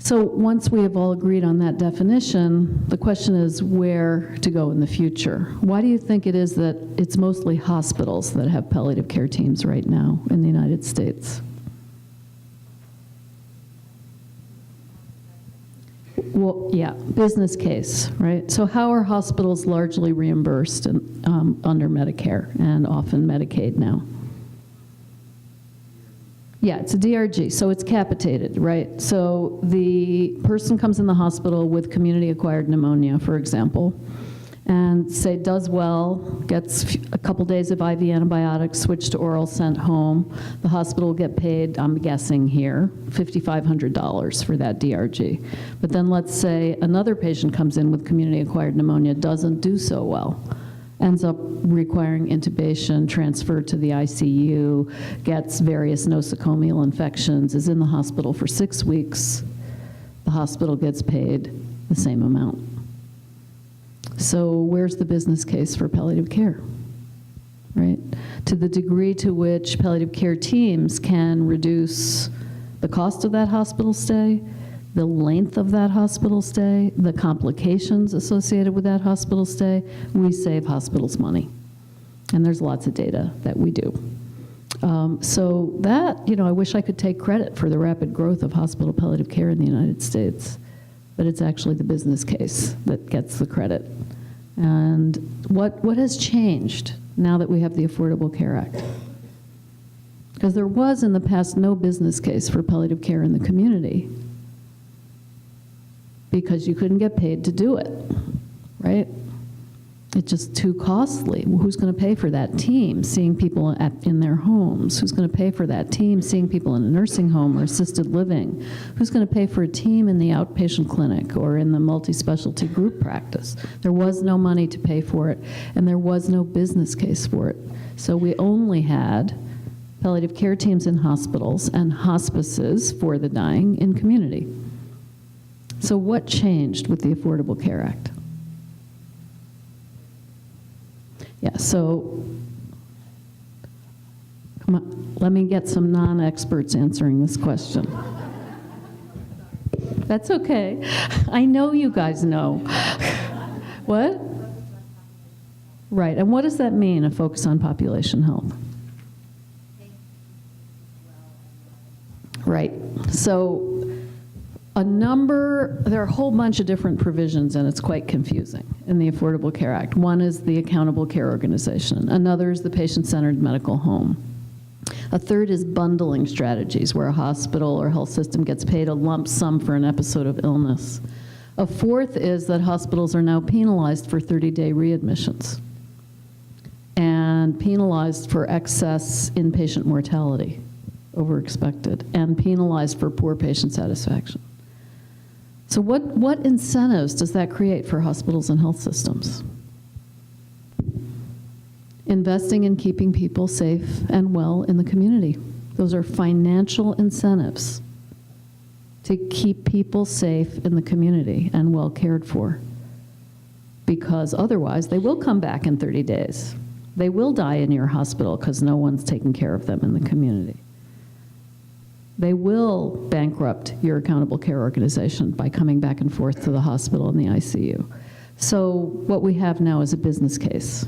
So once we have all agreed on that definition, the question is where to go in the future. Why do you think it is that it's mostly hospitals that have palliative care teams right now in the United States? Well, yeah, business case, right? So how are hospitals largely reimbursed under Medicare and often Medicaid now? Yeah, it's a DRG, so it's capitated, right? So the person comes in the hospital with community-acquired pneumonia, for example, and say does well, gets a couple days of IV antibiotics, switched to oral, sent home. The hospital will get paid, I'm guessing here, $5,500 for that DRG. But then let's say another patient comes in with community-acquired pneumonia, doesn't do so well, ends up requiring intubation, transferred to the ICU, gets various nosocomial infections, is in the hospital for 6 weeks. The hospital gets paid the same amount. So where's the business case for palliative care, right? To the degree to which palliative care teams can reduce the cost of that hospital stay, the length of that hospital stay, the complications associated with that hospital stay, we save hospitals money. And there's lots of data that we do. So that, I wish I could take credit for the rapid growth of hospital palliative care in the United States, but it's actually the business case that gets the credit. And what has changed now that we have the Affordable Care Act? Because there was in the past no business case for palliative care in the community, because you couldn't get paid to do it, right? It's just too costly. Who's going to pay for that team seeing people in their homes? Who's going to pay for that team seeing people in a nursing home or assisted living? Who's going to pay for a team in the outpatient clinic or in the multi-specialty group practice? There was no money to pay for it, and there was no business case for it. So we only had palliative care teams in hospitals and hospices for the dying in community. So what changed with the Affordable Care Act? Yeah, so come on, let me get some non-experts answering this question. That's okay. I know you guys know. What? Right, and what does that mean, a focus on population health? Right, so there are a whole bunch of different provisions, and it's quite confusing in the Affordable Care Act. One is the Accountable Care Organization. Another is the Patient-Centered Medical Home. A third is bundling strategies, where a hospital or health system gets paid a lump sum for an episode of illness. A fourth is that hospitals are now penalized for 30-day readmissions and penalized for excess inpatient mortality, over expected, and penalized for poor patient satisfaction. So what incentives does that create for hospitals and health systems? Investing in keeping people safe and well in the community. Those are financial incentives to keep people safe in the community and well cared for. Because otherwise, they will come back in 30 days. They will die in your hospital because no one's taking care of them in the community. They will bankrupt your accountable care organization by coming back and forth to the hospital and the ICU. So what we have now is a business case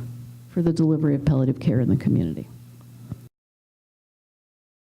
for the delivery of palliative care in the community.